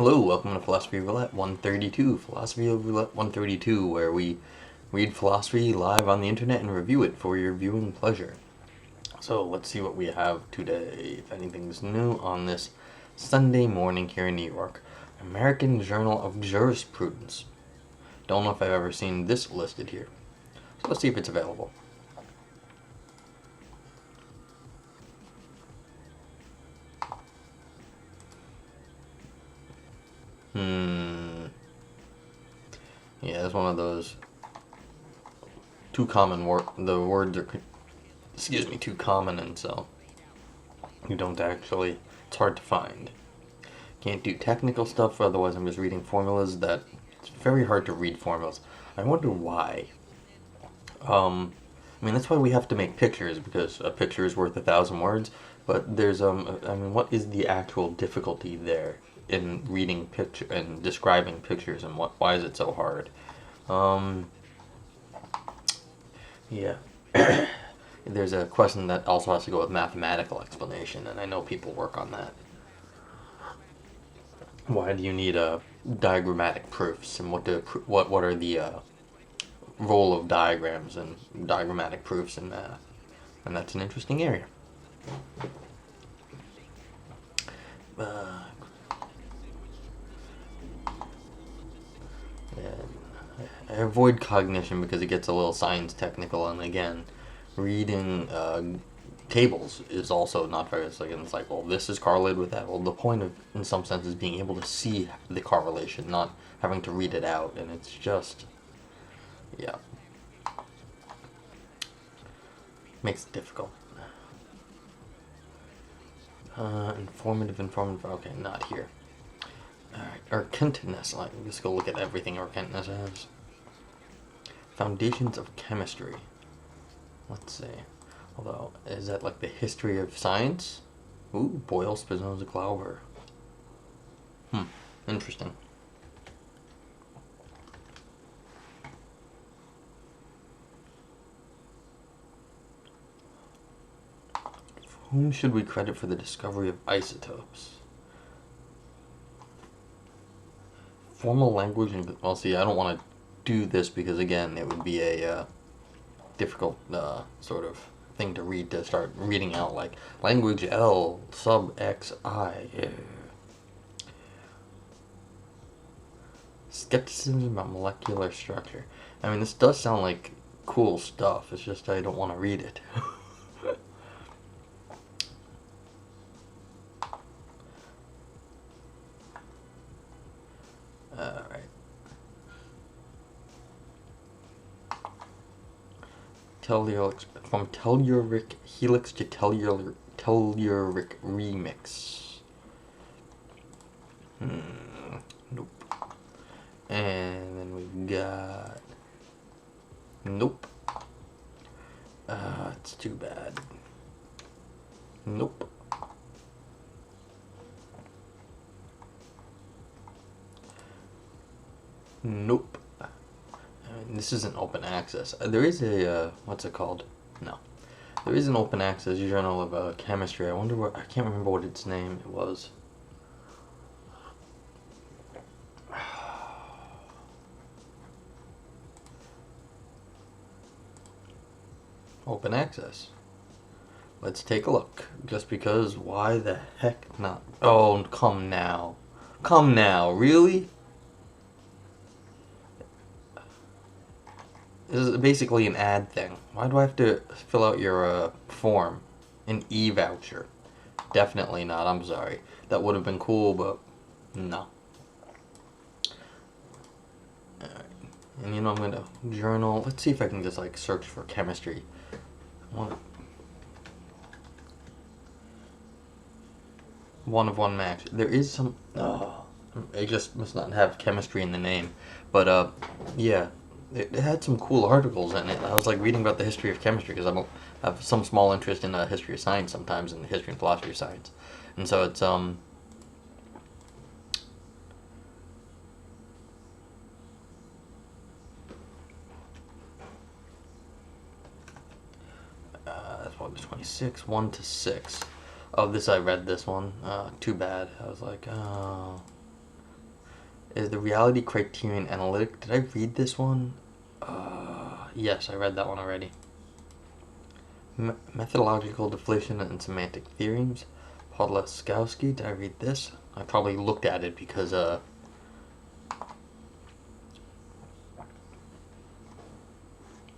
Hello, welcome to Philosophy of Roulette 132. Philosophy of Roulette 132, where we read philosophy live on the internet and review it for your viewing pleasure. So let's see what we have today, if anything's new on this Sunday morning here in New York. American Journal of Jurisprudence. Don't know if I've ever seen this listed here. So let's see if it's available. Yeah, it's one of those too common the words are, too common, and so you don't actually, it's hard to find. Can't do technical stuff, otherwise I'm just reading formulas that, it's very hard to read formulas. I wonder why. That's why we have to make pictures, because a picture is worth 1,000 words, but there's, what is the actual difficulty there in reading picture and describing pictures, and why is it so hard? Yeah. There's a question that also has to go with mathematical explanation, and I know people work on that. Why do you need diagrammatic proofs, and what are the role of diagrams and diagrammatic proofs in math? And that's an interesting area. I avoid cognition because it gets a little science technical, and again, reading tables is also not very, it's like, well, this is correlated with that. Well, the point of, in some sense, is being able to see the correlation, not having to read it out, and it's just, yeah, makes it difficult. Informative, okay, not here. Alright, Urgentness, let's go look at everything Urgentness has. Foundations of Chemistry. Let's see. Although, is that like the history of science? Ooh, Boyle, Spinoza, Glauber. Interesting. Whom should we credit for the discovery of isotopes? Formal language and, well, see, I don't want to do this because, again, it would be a difficult sort of thing to read, to start reading out, like language L sub XI. Skepticism about molecular structure. This does sound like cool stuff. It's just I don't want to read it. Alright. From telluric helix to telluric remix. Nope. And then we've got, nope. It's too bad. Nope. Nope. This isn't open access. There is a, what's it called? No. There is an open access journal of chemistry. I wonder what, I can't remember what its name was. Open access. Let's take a look. Just because, why the heck not? Oh, come now. Come now, really? This is basically an ad thing. Why do I have to fill out your form? An e-voucher. Definitely not, I'm sorry. That would have been cool, but no. Alright. And I'm going to journal. Let's see if I can just search for chemistry. One of one max. There is some, it just must not have chemistry in the name. But yeah. It had some cool articles in it. I was reading about the history of chemistry because I have some small interest in the history of science sometimes, in the history and philosophy of science. And so it's that's what was 26, 1 to 6. Oh, I read this one. Too bad. I was like, oh. is the reality criterion analytic. Did I read this one? Yes, I read that one already. Methodological deflation and semantic theorems. Podlaskowski. Did I read this? I probably looked at it because of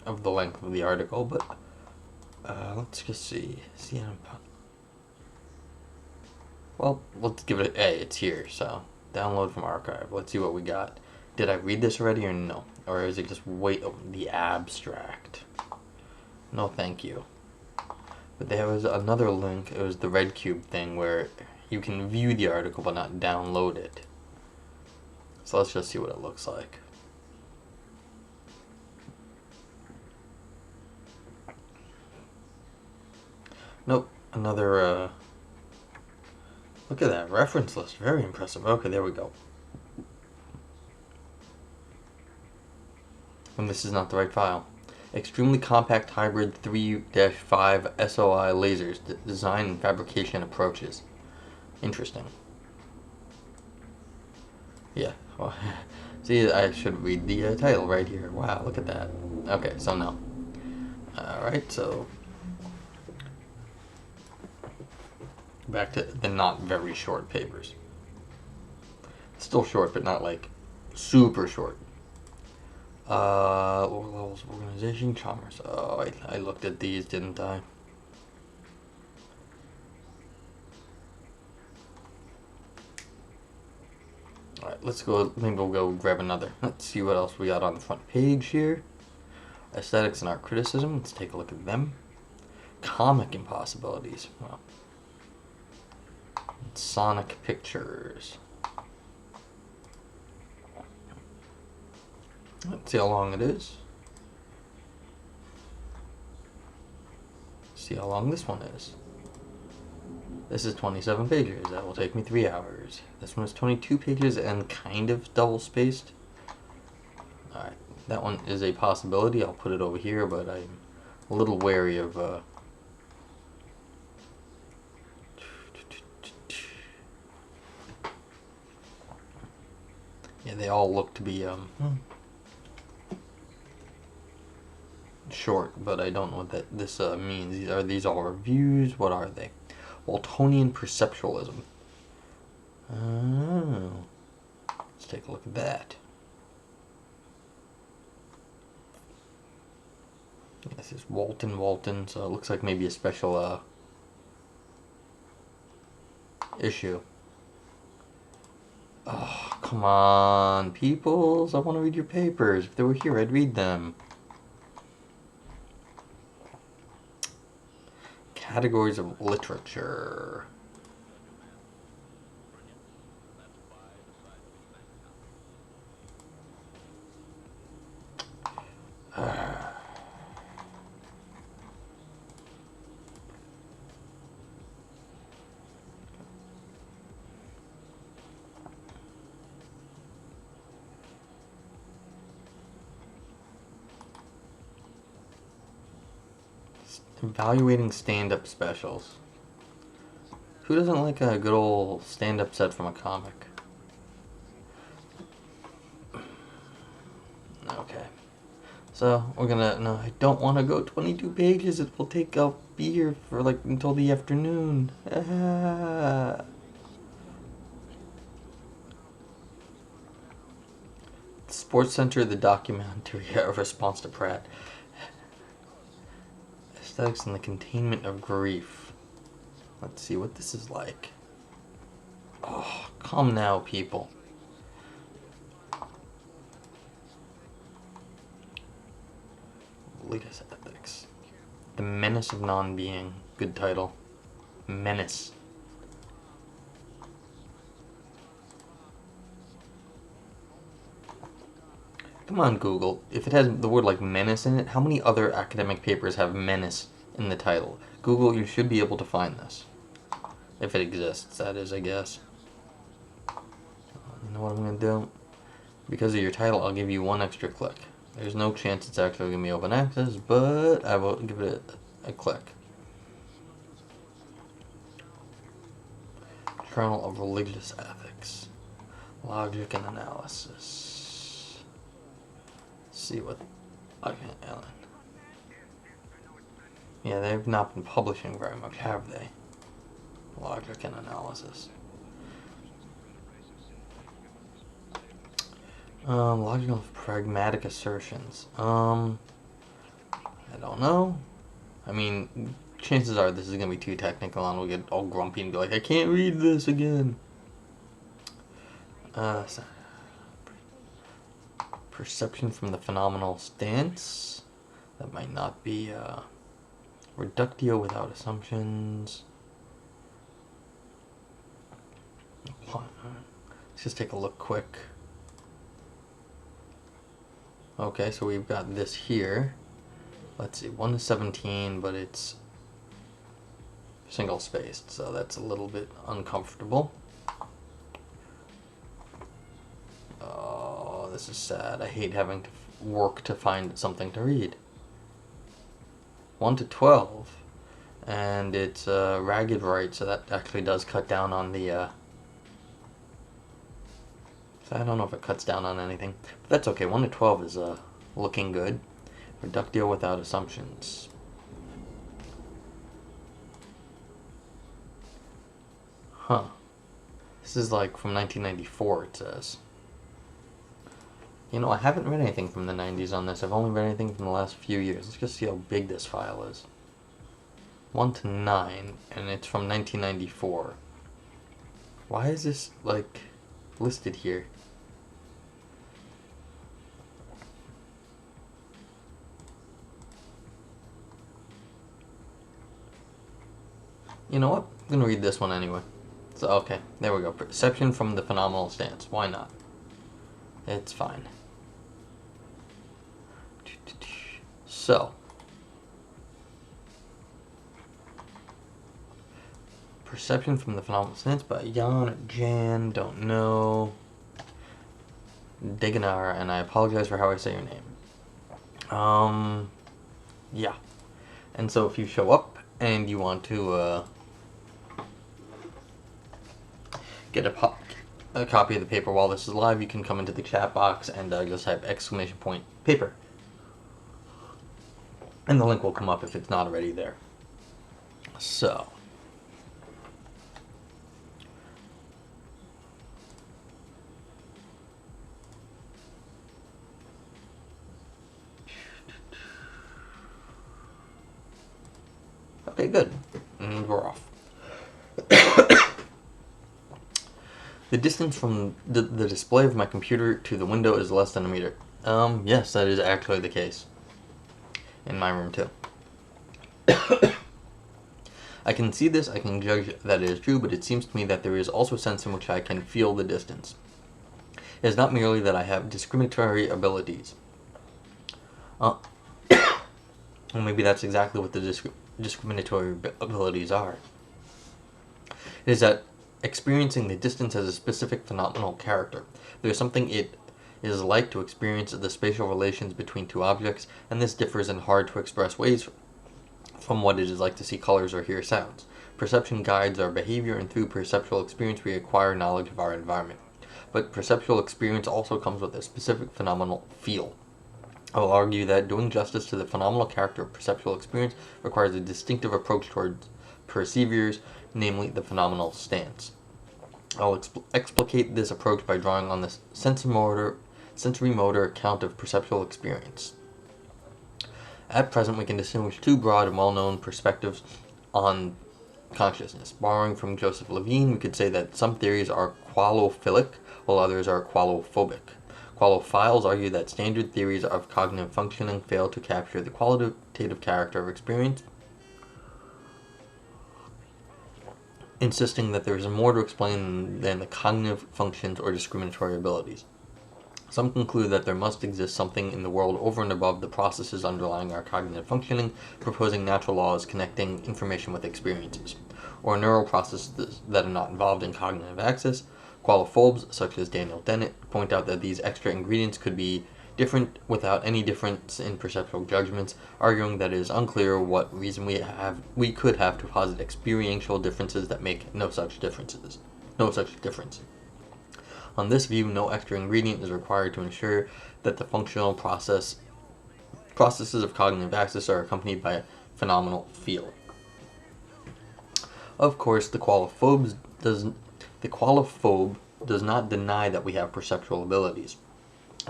the length of the article, but let's just see. Well, let's give it a. It's here, so download from archive. Let's see what we got. Did I read this already or no? Or is it just the abstract? No, thank you. But there was another link. It was the Red Cube thing where you can view the article but not download it. So let's just see what it looks like. Nope, another, look at that reference list, very impressive. Okay, there we go. And this is not the right file. Extremely compact hybrid 3-5 SOI lasers, design and fabrication approaches. Interesting. Yeah, well, see, I should read the title right here. Wow, look at that. Okay, so no. Alright, so back to the not very short papers. Still short, but not like super short. Lower levels of organization, Chalmers. Oh, I looked at these, didn't I? Alright, let's go, maybe we'll go grab another. Let's see what else we got on the front page here. Aesthetics and art criticism, let's take a look at them. Comic impossibilities, well. Sonic Pictures. Let's see how long it is. See how long this one is. This is 27 pages. That will take me 3 hours. This one is 22 pages and kind of double spaced. Alright, that one is a possibility. I'll put it over here, but I'm a little wary of yeah, they all look to be short, but I don't know what this means. Are these all reviews? What are they? Waltonian perceptualism. Oh. Let's take a look at that. This is Walton, so it looks like maybe a special issue. Oh, come on, peoples. I want to read your papers. If they were here, I'd read them. Categories of literature. Evaluating stand-up specials. Who doesn't like a good old stand-up set from a comic? Okay. So, we're gonna... No, I don't want to go 22 pages. It will take... I'll be here for, like, until the afternoon. Sports Center, the documentary response to Pratt. Aesthetics and the containment of grief. Let's see what this is like. Oh, come now, people. Latest ethics. The Menace of Non-Being. Good title. Menace. Come on, Google. If it has the word like menace in it, how many other academic papers have menace in the title? Google, you should be able to find this. If it exists, that is, I guess. You know what I'm going to do? Because of your title, I'll give you 1 extra click. There's no chance it's actually going to be open access, but I will give it a click. Journal of Religious Ethics. Logic and analysis. Let's see what... Okay, Ellen. Yeah, they've not been publishing very much, have they? Logic and analysis. Logical pragmatic assertions. I don't know. I mean, chances are this is going to be too technical and we'll get all grumpy and be like, I can't read this again. Perception from the phenomenal stance. That might not be, reductio without assumptions. Let's just take a look quick. Okay, so we've got this here. Let's see, 1 to 17, but it's single spaced, so that's a little bit uncomfortable. Oh, this is sad. I hate having to work to find something to read. 1 to 12, and it's ragged right, so that actually does cut down on the... So I don't know if it cuts down on anything, but that's okay. 1 to 12 is looking good. Reductio without assumptions. Huh. This is like from 1994, it says. You know, I haven't read anything from the 90s on this. I've only read anything from the last few years. Let's just see how big this file is. 1 to 9, and it's from 1994. Why is this, like, listed here? You know what? I'm gonna read this one anyway. So, okay, there we go. Perception from the phenomenal stance. Why not? It's fine. So, Perception from the Phenomenal Stance by Jan, don't know. Degenaar, and I apologize for how I say your name. Yeah. And so if you show up and you want to get a copy of the paper while this is live, you can come into the chat box and just type !paper. And the link will come up if it's not already there. So. Okay, good. And we're off. The distance from the display of my computer to the window is less than a meter. Yes, that is actually the case. In my room, too. I can see this, I can judge that it is true, but it seems to me that there is also a sense in which I can feel the distance. It is not merely that I have discriminatory abilities. Well, maybe that's exactly what the discriminatory abilities are. It is that experiencing the distance has a specific phenomenal character. There is something it is like to experience the spatial relations between two objects, and this differs in hard to express ways from what it is like to see colors or hear sounds. Perception guides our behavior, and through perceptual experience we acquire knowledge of our environment. But perceptual experience also comes with a specific phenomenal feel. I will argue that doing justice to the phenomenal character of perceptual experience requires a distinctive approach towards perceivers, namely the phenomenal stance. I'll explicate this approach by drawing on the sensory-motor account of perceptual experience. At present, we can distinguish two broad and well-known perspectives on consciousness. Borrowing from Joseph Levine, we could say that some theories are qualophilic, while others are qualophobic. Qualophiles argue that standard theories of cognitive functioning fail to capture the qualitative character of experience, insisting that there is more to explain than the cognitive functions or discriminatory abilities. Some conclude that there must exist something in the world over and above the processes underlying our cognitive functioning, proposing natural laws connecting information with experiences, or neural processes that are not involved in cognitive access. Qualophobes, such as Daniel Dennett, point out that these extra ingredients could be different without any difference in perceptual judgments, arguing that it is unclear what reason we could have to posit experiential differences that make no such difference. On this view, no extra ingredient is required to ensure that the functional processes of cognitive access are accompanied by a phenomenal feel. Of course, the qualophobe does not deny that we have perceptual abilities.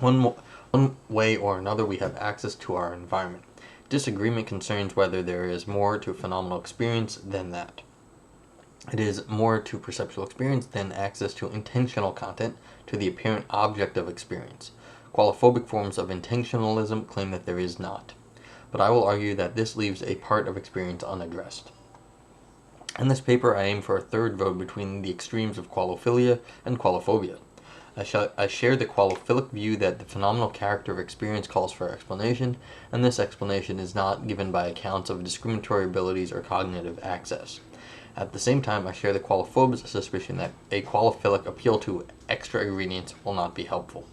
One way or another, we have access to our environment. Disagreement concerns whether there is more to phenomenal experience than that. It is more to perceptual experience than access to intentional content, to the apparent object of experience. Qualophobic forms of intentionalism claim that there is not. But I will argue that this leaves a part of experience unaddressed. In this paper, I aim for a third road between the extremes of qualophilia and qualophobia. I share the qualophilic view that the phenomenal character of experience calls for explanation, and this explanation is not given by accounts of discriminatory abilities or cognitive access. At the same time, I share the qualophobe's suspicion that a qualophilic appeal to extra ingredients will not be helpful.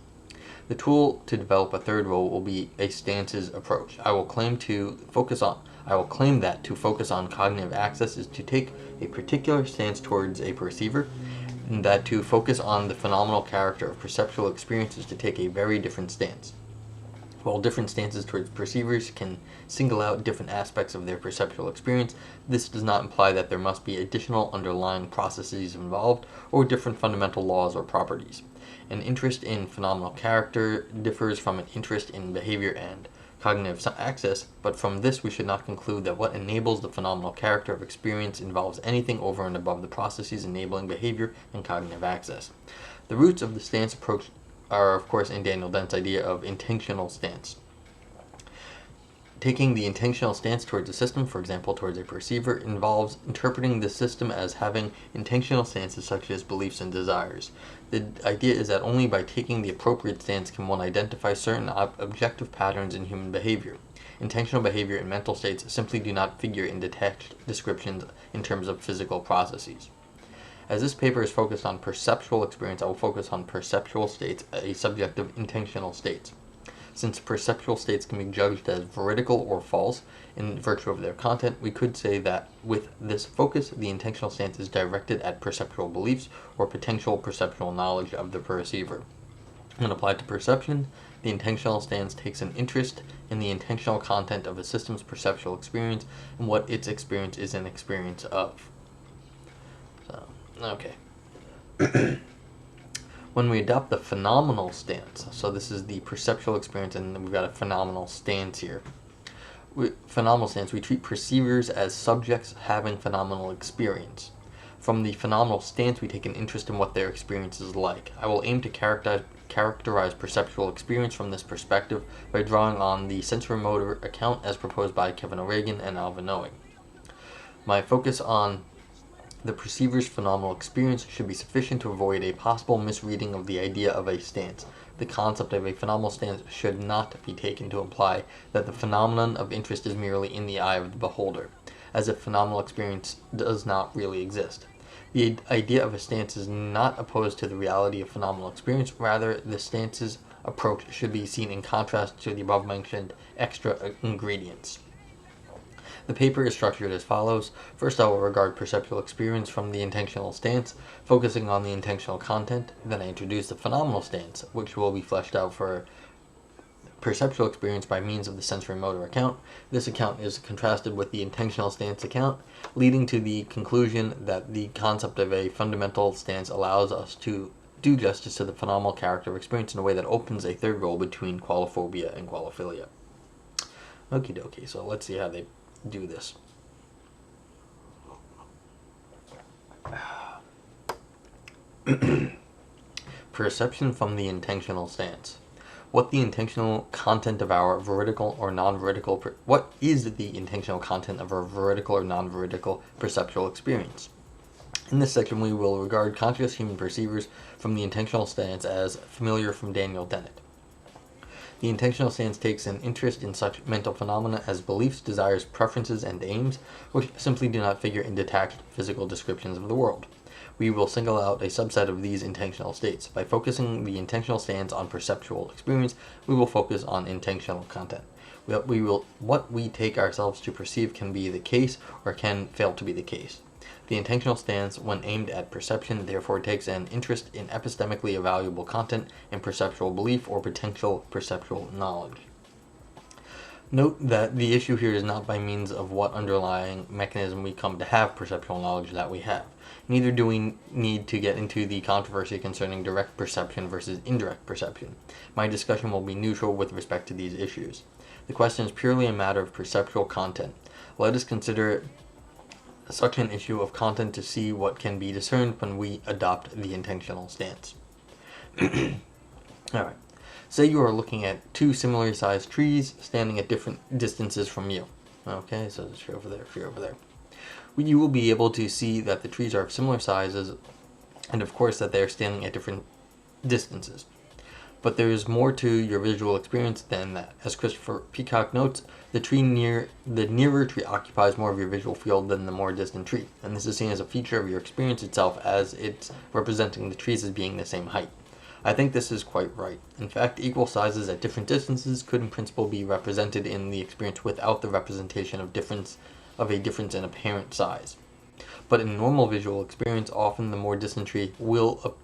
The tool to develop a third role will be a stances approach. I will claim that to focus on cognitive access is to take a particular stance towards a perceiver, and that to focus on the phenomenal character of perceptual experience is to take a very different stance. While different stances towards perceivers can single out different aspects of their perceptual experience, this does not imply that there must be additional underlying processes involved or different fundamental laws or properties. An interest in phenomenal character differs from an interest in behavior and cognitive access, but from this we should not conclude that what enables the phenomenal character of experience involves anything over and above the processes enabling behavior and cognitive access. The roots of the stance approach are, of course, in Daniel Dent's idea of intentional stance. Taking the intentional stance towards a system, for example, towards a perceiver, involves interpreting the system as having intentional stances such as beliefs and desires. The idea is that only by taking the appropriate stance can one identify certain objective patterns in human behavior. Intentional behavior and mental states simply do not figure in detached descriptions in terms of physical processes. As this paper is focused on perceptual experience, I will focus on perceptual states, a subject of intentional states. Since perceptual states can be judged as veridical or false in virtue of their content, we could say that with this focus, the intentional stance is directed at perceptual beliefs or potential perceptual knowledge of the perceiver. When applied to perception, the intentional stance takes an interest in the intentional content of a system's perceptual experience and what its experience is an experience of. Okay. When we adopt the phenomenal stance, so this is the perceptual experience, and we've got a phenomenal stance here. Phenomenal stance, we treat perceivers as subjects having phenomenal experience. From the phenomenal stance, we take an interest in what their experience is like. I will aim to characterize perceptual experience from this perspective by drawing on the sensorimotor account as proposed by Kevin O'Regan and Alvin Knowing. My focus on the perceiver's phenomenal experience should be sufficient to avoid a possible misreading of the idea of a stance. The concept of a phenomenal stance should not be taken to imply that the phenomenon of interest is merely in the eye of the beholder, as if phenomenal experience does not really exist. The idea of a stance is not opposed to the reality of phenomenal experience. Rather, the stance's approach should be seen in contrast to the above-mentioned extra ingredients. The paper is structured as follows. First, I will regard perceptual experience from the intentional stance, focusing on the intentional content. Then I introduce the phenomenal stance, which will be fleshed out for perceptual experience by means of the sensorimotor account. This account is contrasted with the intentional stance account, leading to the conclusion that the concept of a fundamental stance allows us to do justice to the phenomenal character of experience in a way that opens a third role between qualophobia and qualophilia. Okie dokie, so let's see how they do this. Perception from the intentional stance. What the intentional content of our veridical or non-veridical what is the intentional content of our veridical or non-veridical perceptual experience? In this section, we will regard conscious human perceivers from the intentional stance as familiar from Daniel Dennett. The intentional stance takes an interest in such mental phenomena as beliefs, desires, preferences, and aims, which simply do not figure in detached physical descriptions of the world. We will single out a subset of these intentional states. By focusing the intentional stance on perceptual experience, we will focus on intentional content. What we take ourselves to perceive can be the case or can fail to be the case. The intentional stance, when aimed at perception, therefore takes an interest in epistemically evaluable content and perceptual belief or potential perceptual knowledge. Note that the issue here is not by means of what underlying mechanism we come to have perceptual knowledge that we have. Neither do we need to get into the controversy concerning direct perception versus indirect perception. My discussion will be neutral with respect to these issues. The question is purely a matter of perceptual content. Let us consider such an issue of content to see what can be discerned when we adopt the intentional stance. Alright. Say you are looking at two similarly sized trees standing at different distances from you. Okay, so there's a tree over there, tree over there. You will be able to see that the trees are of similar sizes, and of course that they are standing at different distances. But there is more to your visual experience than that. As Christopher Peacock notes, the nearer tree occupies more of your visual field than the more distant tree, and this is seen as a feature of your experience itself, as it's representing the trees as being the same height. I think this is quite right. In fact, equal sizes at different distances could in principle be represented in the experience without the representation of a difference in apparent size. But in normal visual experience, often the more distant tree will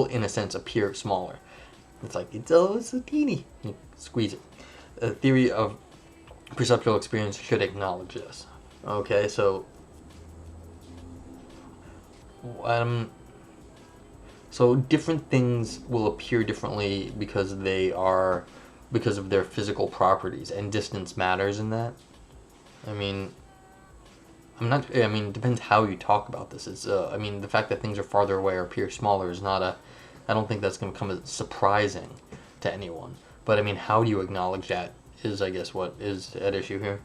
in a sense appear smaller. It's like, it's so teeny. You squeeze it. A theory of perceptual experience should acknowledge this. Okay, so so different things will appear differently because of their physical properties, and distance matters in that. It depends how you talk about this. The fact that things are farther away or appear smaller is not I don't think that's going to come as surprising to anyone. But how do you acknowledge that is, I guess, what is at issue here.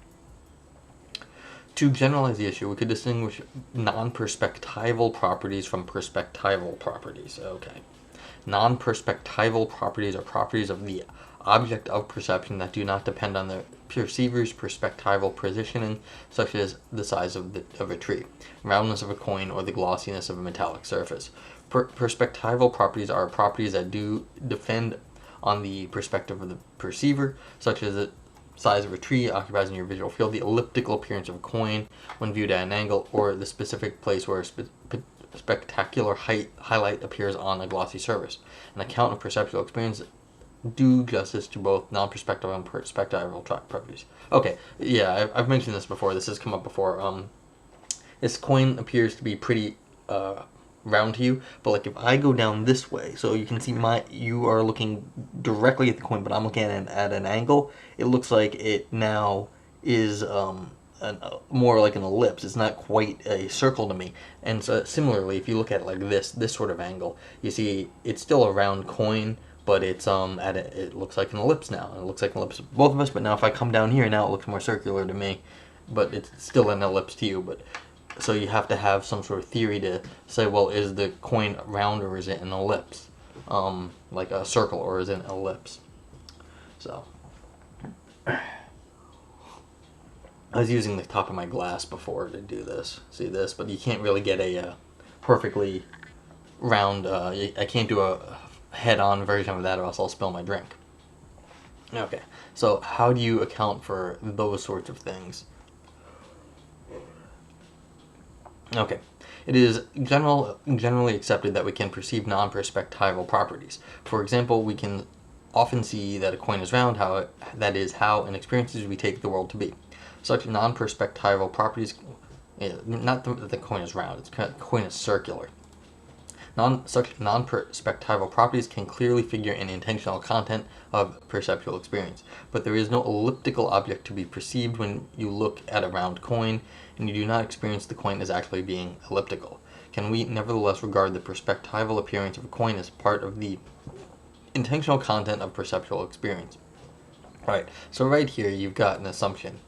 To generalize the issue, we could distinguish non-perspectival properties from perspectival properties. Okay. Non-perspectival properties are properties of the object of perception that do not depend on the perceiver's perspectival positioning, such as the size of a tree, roundness of a coin, or the glossiness of a metallic surface. Perspectival properties are properties that do depend on the perspective of the perceiver, such as the size of a tree occupies in your visual field, the elliptical appearance of a coin when viewed at an angle, or the specific place where a spectacular highlight appears on a glossy surface. An account of perceptual experience do justice to both non-perspectival and perspectival properties. Okay, yeah, I've mentioned this before. This has come up before. This coin appears to be pretty round to you, but like if I go down this way, so you can see you are looking directly at the coin, but I'm looking at an angle. It looks like it now is more like an ellipse. It's not quite a circle to me. And so similarly, if you look at it like this sort of angle, you see it's still a round coin, but it's it looks like an ellipse now. It looks like an ellipse to both of us, but now if I come down here, now it looks more circular to me, but it's still an ellipse to you. But so you have to have some sort of theory to say, well, is the coin round or is it an ellipse? Like a circle, or is it an ellipse? So I was using the top of my glass before to do this. See this? But you can't really get a perfectly round, I can't do a head-on version of that, or else I'll spill my drink. Okay, so how do you account for those sorts of things? Okay, it is generally accepted that we can perceive non-perspectival properties. For example, we can often see that a coin is round, that is how in experiences we take the world to be. Such non-perspectival properties, not that the coin is round, the coin is circular. Such non-perspectival properties can clearly figure in intentional content of perceptual experience, but there is no elliptical object to be perceived when you look at a round coin, and you do not experience the coin as actually being elliptical. Can we nevertheless regard the perspectival appearance of a coin as part of the intentional content of perceptual experience? Right, so right here you've got an assumption.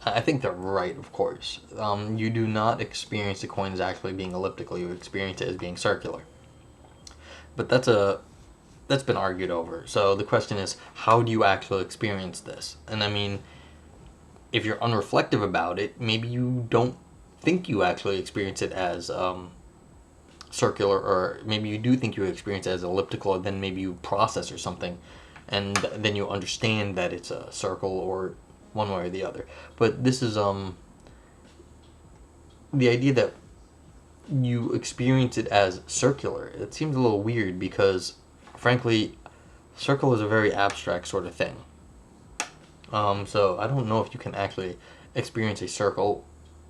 I think they're right, of course. You do not experience the coin as actually being elliptical, you experience it as being circular. But that's been argued over. So the question is, how do you actually experience this? And if you're unreflective about it, maybe you don't think you actually experience it as circular, or maybe you do think you experience it as elliptical, and then maybe you process or something, and then you understand that it's a circle, or one way or the other. But this is the idea that you experience it as circular, it seems a little weird because, frankly, circle is a very abstract sort of thing. So I don't know if you can actually experience a circle,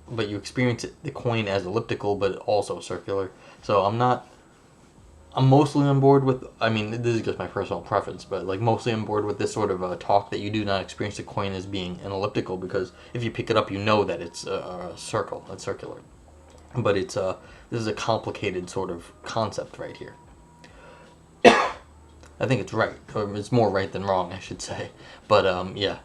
but you experience the coin as elliptical, but also circular. So I'm mostly on board with, I mean, this is just my personal preference, but like mostly on board with this sort of talk that you do not experience the coin as being an elliptical, because if you pick it up, you know that it's a circle, it's circular. But this is a complicated sort of concept right here. I think it's right, or it's more right than wrong, I should say. But yeah.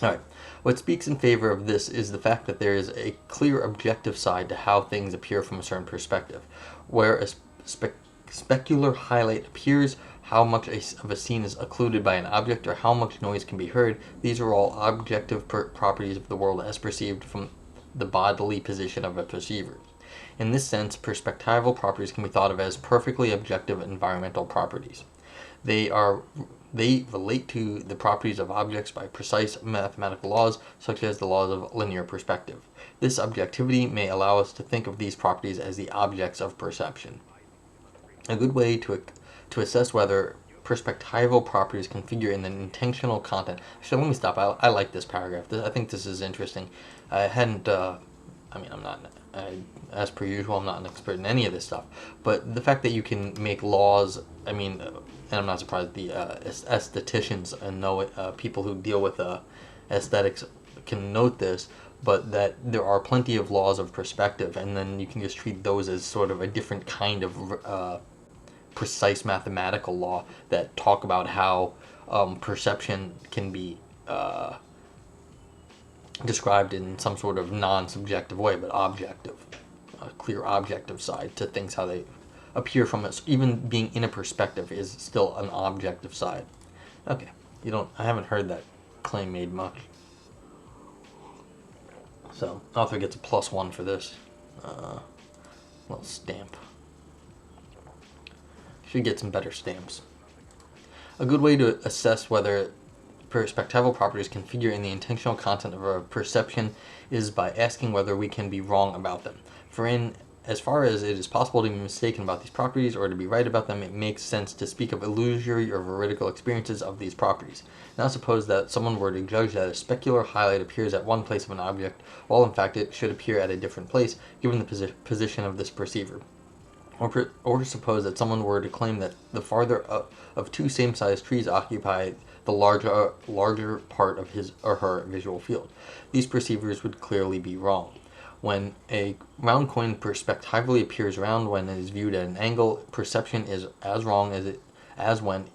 All right. What speaks in favor of this is the fact that there is a clear objective side to how things appear from a certain perspective, where a specular highlight appears, how much of a scene is occluded by an object, or how much noise can be heard. These are all objective properties of the world as perceived from the bodily position of a perceiver. In this sense, perspectival properties can be thought of as perfectly objective environmental properties. They relate to the properties of objects by precise mathematical laws, such as the laws of linear perspective. This objectivity may allow us to think of these properties as the objects of perception. A good way to assess whether perspectival properties can figure in an intentional content. Actually, let me stop. I like this paragraph. I think this is interesting. I hadn't. I'm not. As per usual, I'm not an expert in any of this stuff. But the fact that you can make laws. And I'm not surprised the aestheticians and people who deal with aesthetics can note this. But that there are plenty of laws of perspective, and then you can just treat those as sort of a different kind of precise mathematical law that talk about how perception can be described in some sort of non-subjective way, but objective, a clear objective side to things, how they appear from us. Even being in a perspective is still an objective side. Okay, I haven't heard that claim made much. So, author gets a +1 for this. Little stamp. Should get some better stamps. A good way to assess whether perspectival properties can figure in the intentional content of a perception is by asking whether we can be wrong about them. As far as it is possible to be mistaken about these properties or to be right about them, it makes sense to speak of illusory or veridical experiences of these properties. Now suppose that someone were to judge that a specular highlight appears at one place of an object, while in fact it should appear at a different place, given the position of this perceiver. Or suppose that someone were to claim that the farther of two same-sized trees occupy the larger part of his or her visual field. These perceivers would clearly be wrong. When a round coin perspectively appears round when it is viewed at an angle, perception is as wrong as when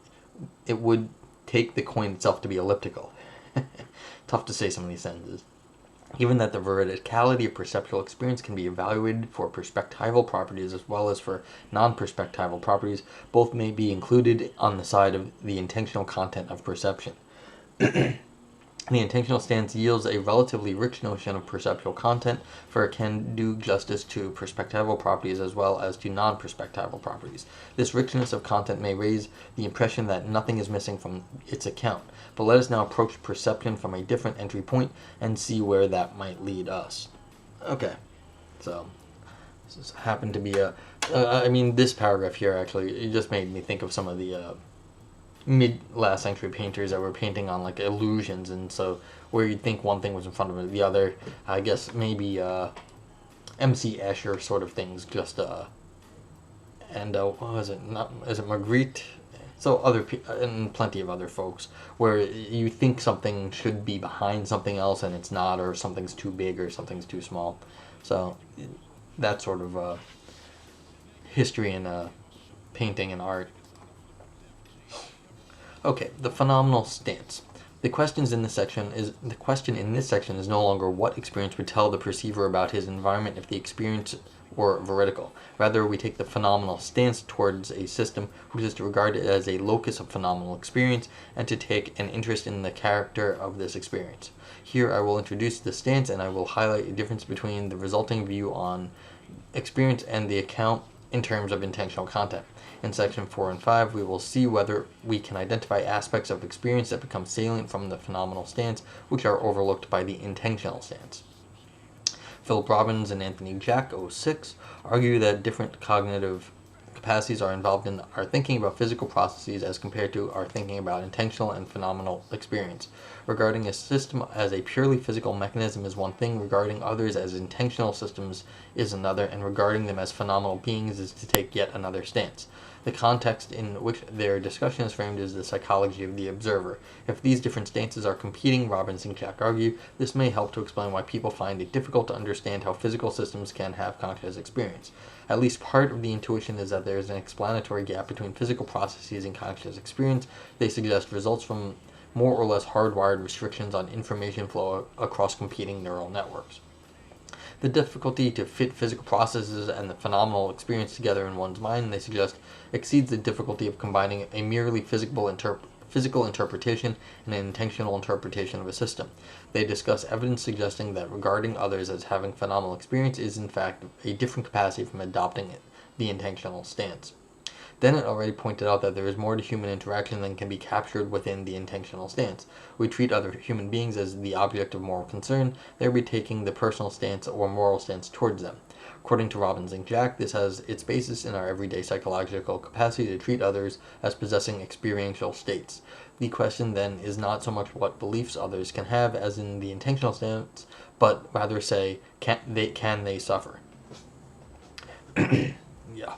it would take the coin itself to be elliptical. Tough to say some of these sentences. Given that the veridicality of perceptual experience can be evaluated for perspectival properties as well as for non-perspectival properties, both may be included on the side of the intentional content of perception. The intentional stance yields a relatively rich notion of perceptual content, for it can do justice to perspectival properties as well as to non-perspectival properties. This richness of content may raise the impression that nothing is missing from its account. But let us now approach perception from a different entry point and see where that might lead us. Okay, so this happened to be this paragraph here actually, it just made me think of some of the mid-last century painters that were painting on like illusions, and so where you'd think one thing was in front of the other. I guess maybe MC Escher sort of things, just and what was it? Is it Magritte? So other and plenty of other folks where you think something should be behind something else and it's not, or something's too big or something's too small. So that sort of history in painting and art. Okay, the phenomenal stance. The question in this section is no longer what experience would tell the perceiver about his environment if the experience were veridical. Rather, we take the phenomenal stance towards a system, which is to regard it as a locus of phenomenal experience and to take an interest in the character of this experience. Here I will introduce the stance, and I will highlight a difference between the resulting view on experience and the account in terms of intentional content. In section 4 and 5, we will see whether we can identify aspects of experience that become salient from the phenomenal stance, which are overlooked by the intentional stance. Philip Robbins and Anthony Jack, '06, argue that different cognitive capacities are involved in our thinking about physical processes as compared to our thinking about intentional and phenomenal experience. Regarding a system as a purely physical mechanism is one thing, regarding others as intentional systems is another, and regarding them as phenomenal beings is to take yet another stance. The context in which their discussion is framed is the psychology of the observer. If these different stances are competing, Robbins and Jack argue, this may help to explain why people find it difficult to understand how physical systems can have conscious experience. At least part of the intuition is that there is an explanatory gap between physical processes and conscious experience. They suggest results from more or less hardwired restrictions on information flow across competing neural networks. The difficulty to fit physical processes and the phenomenal experience together in one's mind, they suggest, exceeds the difficulty of combining a merely physical interpretation and an intentional interpretation of a system. They discuss evidence suggesting that regarding others as having phenomenal experience is in fact a different capacity from adopting the intentional stance. Dennett already pointed out that there is more to human interaction than can be captured within the intentional stance. We treat other human beings as the object of moral concern, thereby taking the personal stance or moral stance towards them. According to Robbins and Jack, this has its basis in our everyday psychological capacity to treat others as possessing experiential states. The question then is not so much what beliefs others can have as in the intentional stance, but rather say, can they suffer? Yeah.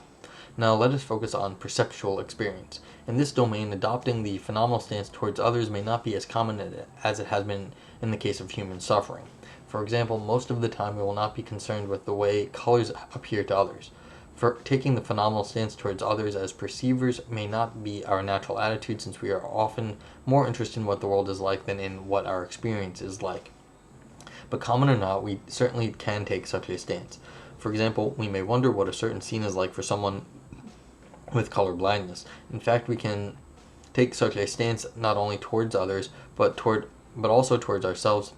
Now let us focus on perceptual experience. In this domain, adopting the phenomenal stance towards others may not be as common as it has been in the case of human suffering. For example, most of the time we will not be concerned with the way colors appear to others. For taking the phenomenal stance towards others as perceivers may not be our natural attitude, since we are often more interested in what the world is like than in what our experience is like. But common or not, we certainly can take such a stance. For example, we may wonder what a certain scene is like for someone with color blindness. In fact, we can take such a stance not only towards others, but also towards ourselves.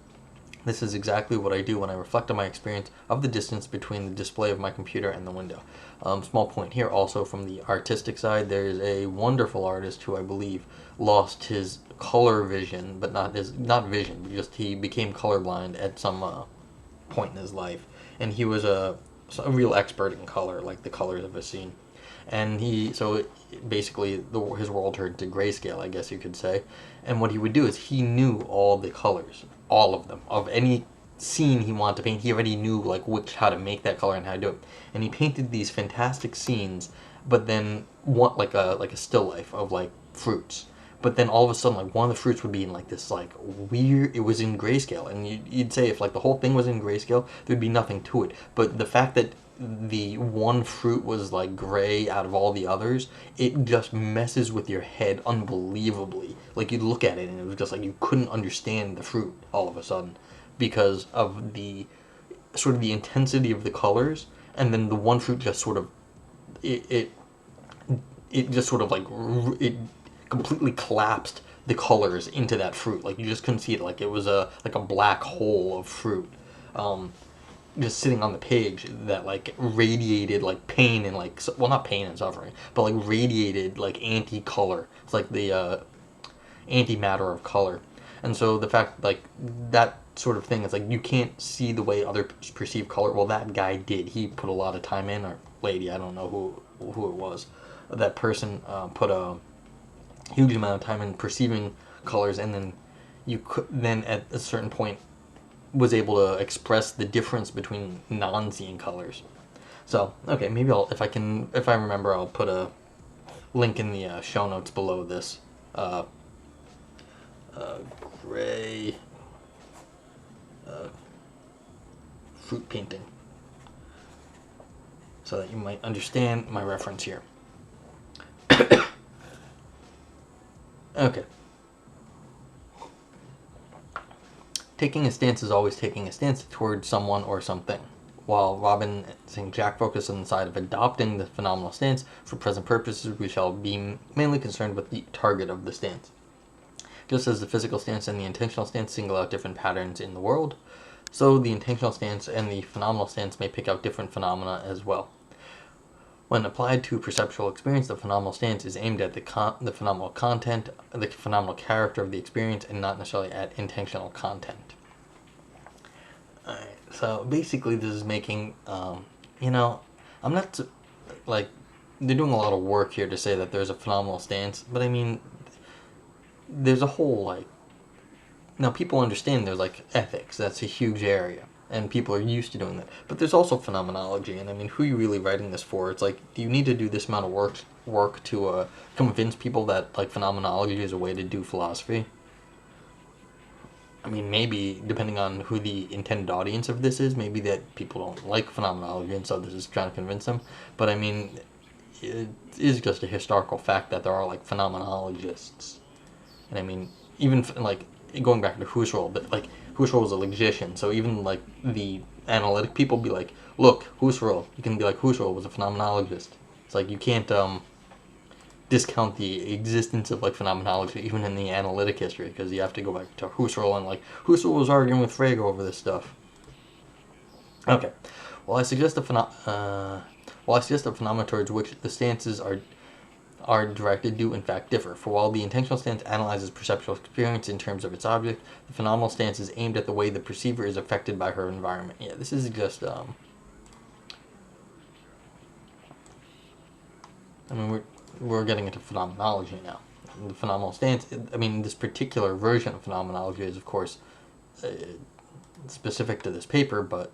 This is exactly what I do when I reflect on my experience of the distance between the display of my computer and the window. Small point here also from the artistic side, there is a wonderful artist who I believe lost his color vision, but not vision, but just he became colorblind at some point in his life. And he was a real expert in color, like the colors of a scene. And basically his world turned to grayscale, I guess you could say. And what he would do is he knew all the colors, all of them, of any scene he wanted to paint. He already knew how to make that color and how to do it. And he painted these fantastic scenes, but then like a still life of fruits. But then all of a sudden, one of the fruits would be in this weird. It was in grayscale, and you'd say if the whole thing was in grayscale, there'd be nothing to it. But the fact that the one fruit was gray out of all the others, it just messes with your head unbelievably. You'd look at it and it was just you couldn't understand the fruit all of a sudden because of the sort of the intensity of the colors, and then the one fruit just sort of it completely collapsed the colors into that fruit. You just couldn't see it. It was a black hole of fruit. Just sitting on the page that radiated pain and not pain and suffering, but radiated anti-color. It's the antimatter of color. And so the fact that sort of thing is you can't see the way others perceive color. Well, that guy did. He put a lot of time in, or lady, I don't know who it was. That person put a huge amount of time in perceiving colors, and then at a certain point was able to express the difference between non-seeing colors. So, okay, maybe if I remember, I'll put a link in the show notes below this gray fruit painting, so that you might understand my reference here. Okay. Taking a stance is always taking a stance towards someone or something. While Robin and Jack focus on the side of adopting the phenomenal stance, for present purposes we shall be mainly concerned with the target of the stance. Just as the physical stance and the intentional stance single out different patterns in the world, so the intentional stance and the phenomenal stance may pick out different phenomena as well. When applied to perceptual experience, the phenomenal stance is aimed at the phenomenal content, the phenomenal character of the experience, and not necessarily at intentional content. Alright, So basically, this is making, you know, I'm not like they're doing a lot of work here to say that there's a phenomenal stance, but I mean, there's a whole like now people understand there's like ethics. That's a huge area, and people are used to doing that. But there's also phenomenology, and I mean, who are you really writing this for? It's like, do you need to do this amount of work to convince people that like phenomenology is a way to do philosophy? I mean, maybe, depending on who the intended audience of this is, maybe that people don't like phenomenology, and so this is trying to convince them. But I mean, it is just a historical fact that there are, like, phenomenologists. And I mean, even, like, going back to Husserl, but, like, Husserl was a logician, so even, like, the analytic people be like, look, Husserl, you can be like, Husserl was a phenomenologist. It's like, you can't, discount the existence of like phenomenology even in the analytic history, because you have to go back to Husserl, and like Husserl was arguing with Frege over this stuff. Okay, well I suggest a phenomena towards which the stances are directed do in fact differ. For while the intentional stance analyzes perceptual experience in terms of its object, the phenomenal stance is aimed at the way the perceiver is affected by her environment. Yeah, this is just I mean, we're getting into phenomenology now. The phenomenal stance, I mean, this particular version of phenomenology is, of course, specific to this paper, but,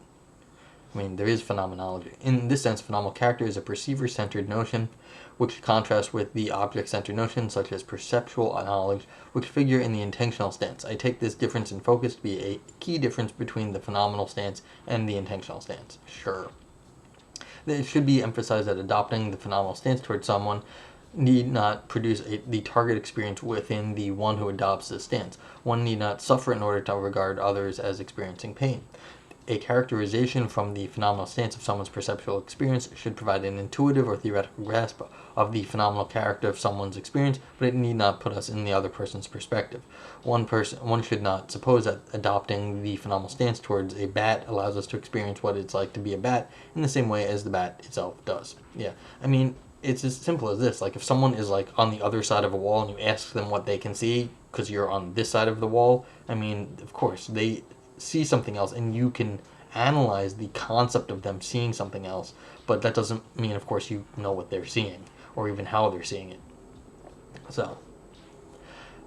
I mean, there is phenomenology. In this sense, phenomenal character is a perceiver-centered notion, which contrasts with the object-centered notions, such as perceptual knowledge, which figure in the intentional stance. I take this difference in focus to be a key difference between the phenomenal stance and the intentional stance. Sure. It should be emphasized that adopting the phenomenal stance towards someone need not produce the target experience within the one who adopts this stance. One need not suffer in order to regard others as experiencing pain. A characterization from the phenomenal stance of someone's perceptual experience should provide an intuitive or theoretical grasp of the phenomenal character of someone's experience, but it need not put us in the other person's perspective. One should not suppose that adopting the phenomenal stance towards a bat allows us to experience what it's like to be a bat in the same way as the bat itself does. Yeah, I mean, it's as simple as this. Like, if someone is like on the other side of a wall and you ask them what they can see because you're on this side of the wall, I mean, of course they see something else, and you can analyze the concept of them seeing something else, but that doesn't mean, of course, you know what they're seeing or even how they're seeing it. So,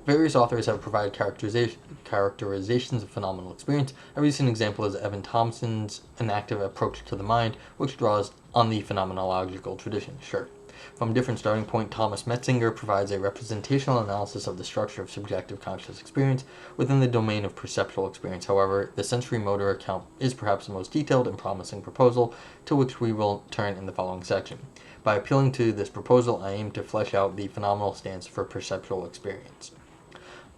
various authors have provided characterizations of phenomenal experience. A recent example is Evan Thompson's An Active Approach to the Mind, which draws on the phenomenological tradition. Sure. From a different starting point, Thomas Metzinger provides a representational analysis of the structure of subjective conscious experience within the domain of perceptual experience. However, the sensory motor account is perhaps the most detailed and promising proposal, to which we will turn in the following section. By appealing to this proposal, I aim to flesh out the phenomenal stance for perceptual experience.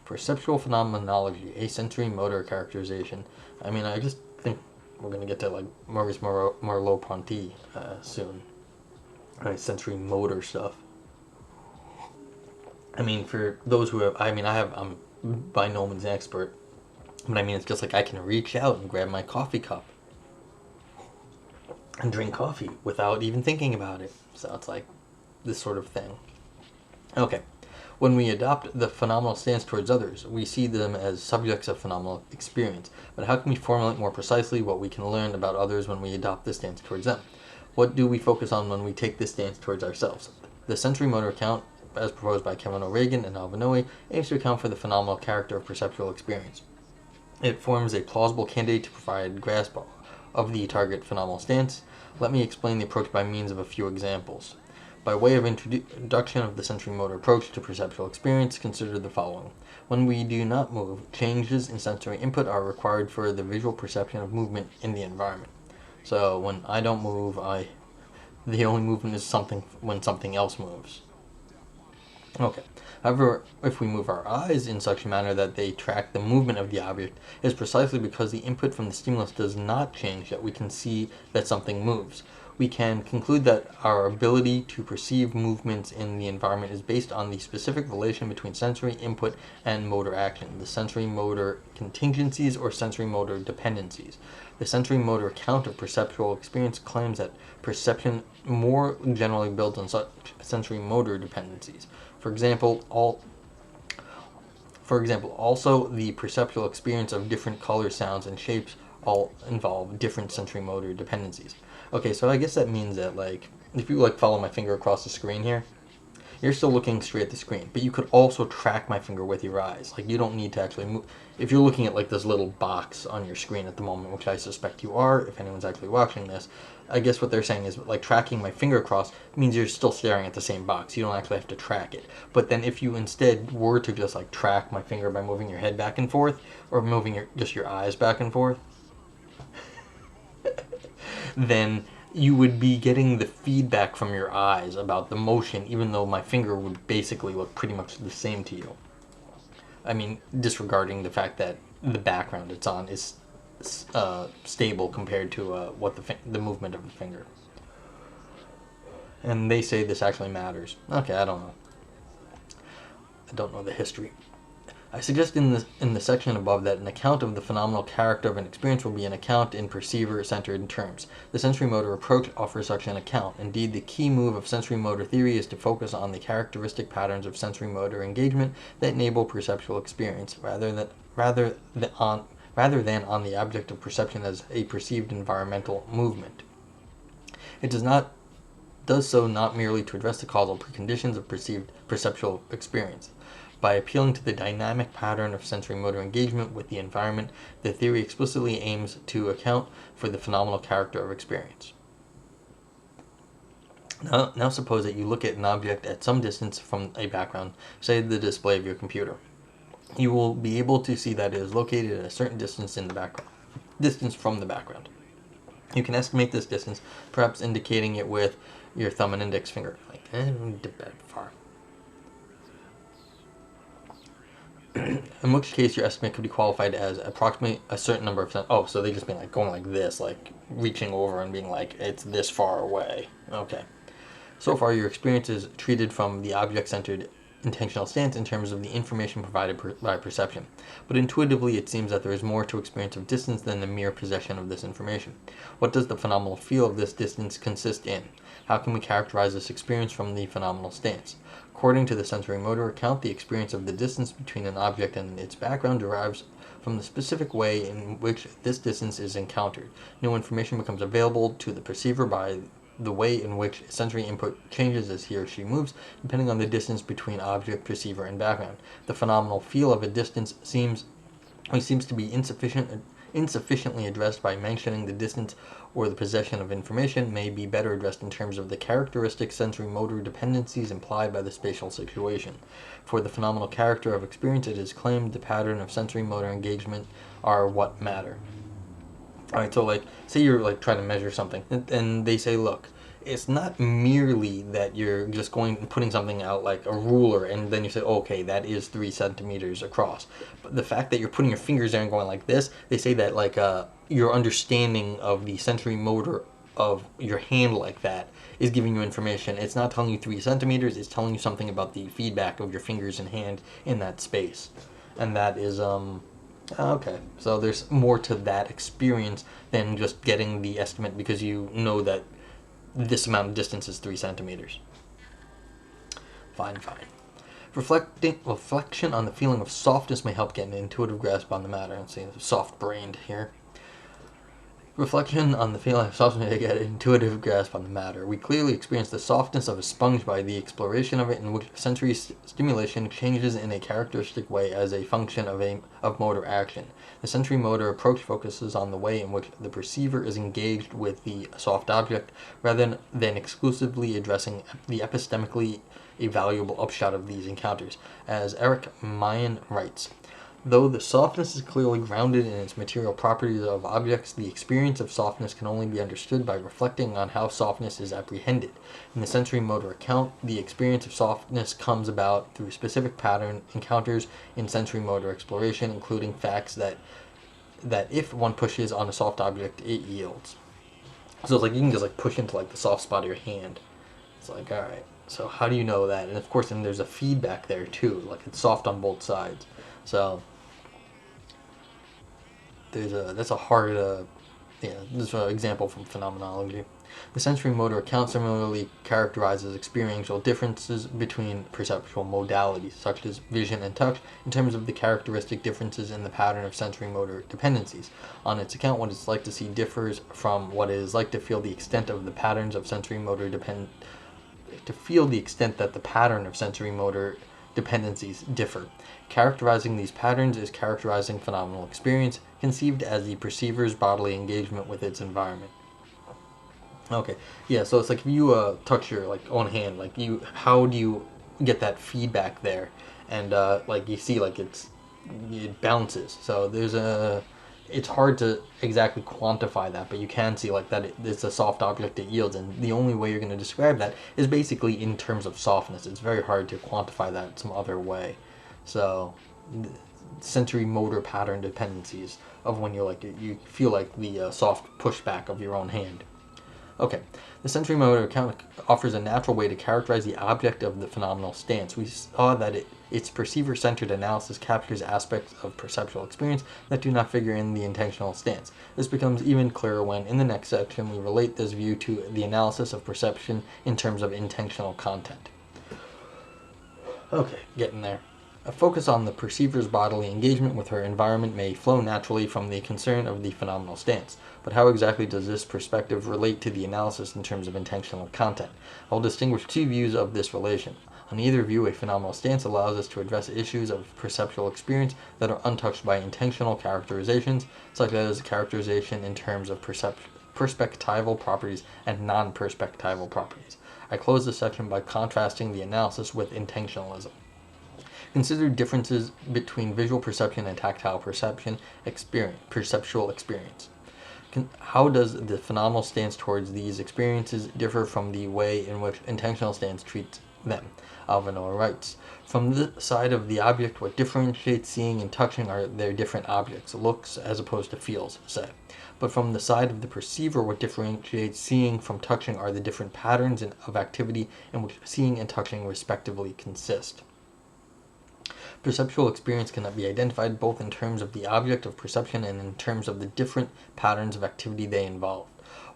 Perceptual phenomenology, a sensory motor characterization. I mean, I just think we're going to get to like Maurice Merleau-Ponty soon. Sensory motor stuff. I mean, for those who have, I'm by no means an expert, but I mean, it's just like I can reach out and grab my coffee cup and drink coffee without even thinking about it. So it's like this sort of thing. Okay. When we adopt the phenomenal stance towards others, we see them as subjects of phenomenal experience. But how can we formulate more precisely what we can learn about others when we adopt this stance towards them? What do we focus on when we take this stance towards ourselves? The sensory motor account, as proposed by Kevin O'Regan and Alvanoe, aims to account for the phenomenal character of perceptual experience. It forms a plausible candidate to provide grasp of the target phenomenal stance. Let me explain the approach by means of a few examples. By way of introduction of the sensory motor approach to perceptual experience, consider the following. When we do not move, changes in sensory input are required for the visual perception of movement in the environment. So when I don't move, the only movement is when something else moves. Okay. However, if we move our eyes in such a manner that they track the movement of the object, it is precisely because the input from the stimulus does not change that we can see that something moves. We can conclude that our ability to perceive movements in the environment is based on the specific relation between sensory input and motor action, the sensory motor contingencies or sensory motor dependencies. The sensory motor account of perceptual experience claims that perception more generally builds on such sensory motor dependencies. For example, also the perceptual experience of different colors, sounds, and shapes all involve different sensory motor dependencies. Okay, so I guess that means that, like, if you like follow my finger across the screen here, you're still looking straight at the screen, but you could also track my finger with your eyes. Like, you don't need to actually move. If you're looking at like this little box on your screen at the moment, which I suspect you are, if anyone's actually watching this, I guess what they're saying is, like, tracking my finger across means you're still staring at the same box. You don't actually have to track it. But then if you instead were to just like track my finger by moving your head back and forth, or moving just your eyes back and forth, then you would be getting the feedback from your eyes about the motion, even though my finger would basically look pretty much the same to you. I mean, disregarding the fact that the background it's on is stable compared to what the movement of the finger. And they say this actually matters. Okay, I don't know. I don't know the history. I suggest in the section above that an account of the phenomenal character of an experience will be an account in perceiver-centered terms. The sensory motor approach offers such an account. Indeed, the key move of sensory motor theory is to focus on the characteristic patterns of sensory motor engagement that enable perceptual experience, rather than on the object of perception as a perceived environmental movement. It does so not merely to address the causal preconditions of perceived perceptual experience. By appealing to the dynamic pattern of sensory motor engagement with the environment, the theory explicitly aims to account for the phenomenal character of experience. Now suppose that you look at an object at some distance from a background, say the display of your computer. You will be able to see that it is located at a certain distance from the background. You can estimate this distance, perhaps indicating it with your thumb and index finger. Like, far. In which case your estimate could be qualified as approximately a certain number of oh, so they just mean like going like this, like reaching over and being like, it's this far away. Okay. So far your experience is treated from the object-centered intentional stance in terms of the information provided by perception. But intuitively it seems that there is more to experience of distance than the mere possession of this information. What does the phenomenal feel of this distance consist in? How can we characterize this experience from the phenomenal stance? According to the sensory motor account, the experience of the distance between an object and its background derives from the specific way in which this distance is encountered. New information becomes available to the perceiver by the way in which sensory input changes as he or she moves, depending on the distance between object, perceiver, and background. The phenomenal feel of a distance seems to be insufficiently addressed by mentioning the distance, or the possession of information may be better addressed in terms of the characteristic sensory motor dependencies implied by the spatial situation. For the phenomenal character of experience, it is claimed the pattern of sensory motor engagement are what matter. Alright, so like, say you're like trying to measure something, and they say, look, it's not merely that you're just going and putting something out like a ruler and then you say, okay, that is 3 centimeters across. But the fact that you're putting your fingers there and going like this, they say that like your understanding of the sensory motor of your hand like that is giving you information. It's not telling you 3 centimeters, it's telling you something about the feedback of your fingers and hand in that space. And that is, okay, so there's more to that experience than just getting the estimate because you know that this amount of distance is 3 centimeters. Fine. Reflection on the feeling of softness may help get an intuitive grasp on the matter. Let's see, soft-brained here. Reflection on the feeling of softness may get an intuitive grasp on the matter. We clearly experience the softness of a sponge by the exploration of it, in which sensory stimulation changes in a characteristic way as a function of motor action. The sensory motor approach focuses on the way in which the perceiver is engaged with the soft object, rather than exclusively addressing the epistemically a valuable upshot of these encounters. As Eric Mayen writes, though the softness is clearly grounded in its material properties of objects, the experience of softness can only be understood by reflecting on how softness is apprehended. In the sensory motor account, the experience of softness comes about through specific pattern encounters in sensory motor exploration, including facts that if one pushes on a soft object, it yields. So it's like you can just like push into like the soft spot of your hand. It's like, alright, so how do you know that? And of course, then there's a feedback there too, like it's soft on both sides. So that's a hard this is an example from phenomenology. The sensory motor account similarly characterizes experiential differences between perceptual modalities, such as vision and touch, in terms of the characteristic differences in the pattern of sensory motor dependencies. On its account, what it's like to see differs from what it is like to feel the extent of the patterns of sensory motor dependencies differ. Characterizing these patterns is characterizing phenomenal experience, conceived as the perceiver's bodily engagement with its environment. Okay, yeah, so it's like if you touch your like own hand, like how do you get that feedback there? And like you see, like it bounces. So it's hard to exactly quantify that, but you can see like that it's a soft object it yields, and the only way you're going to describe that is basically in terms of softness. It's very hard to quantify that some other way. So sensory motor pattern dependencies of when you feel like the soft pushback of your own hand. Okay, the sensory motor account offers a natural way to characterize the object of the phenomenal stance. We saw that its perceiver-centered analysis captures aspects of perceptual experience that do not figure in the intentional stance. This becomes even clearer when, in the next section, we relate this view to the analysis of perception in terms of intentional content. Okay, getting there. A focus on the perceiver's bodily engagement with her environment may flow naturally from the concern of the phenomenal stance, but how exactly does this perspective relate to the analysis in terms of intentional content? I'll distinguish two views of this relation. On either view, a phenomenal stance allows us to address issues of perceptual experience that are untouched by intentional characterizations, such as characterization in terms of perspectival properties and non-perspectival properties. I close this section by contrasting the analysis with intentionalism. Consider differences between visual perception and tactile perceptual experience. How does the phenomenal stance towards these experiences differ from the way in which intentional stance treats them? Alvanor writes, from the side of the object, what differentiates seeing and touching are their different objects, looks as opposed to feels, say. But from the side of the perceiver, what differentiates seeing from touching are the different patterns of activity in which seeing and touching respectively consist. Perceptual experience cannot be identified both in terms of the object of perception and in terms of the different patterns of activity they involve.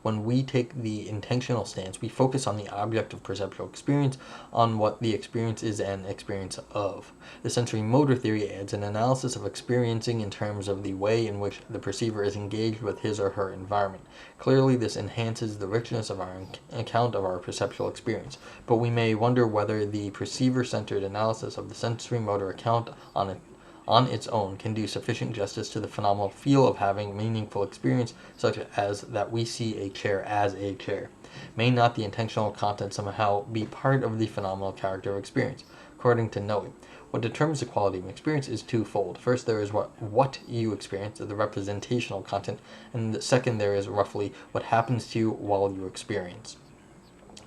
When we take the intentional stance, we focus on the object of perceptual experience, on what the experience is an experience of. The sensory motor theory adds an analysis of experiencing in terms of the way in which the perceiver is engaged with his or her environment. Clearly, this enhances the richness of our account of our perceptual experience, but we may wonder whether the perceiver-centered analysis of the sensory motor account on its own can do sufficient justice to the phenomenal feel of having meaningful experience, such as that we see a chair as a chair. May not the intentional content somehow be part of the phenomenal character of experience? According to Noe, what determines the quality of experience is twofold. First, there is what you experience, the representational content, and the second, there is roughly what happens to you while you experience.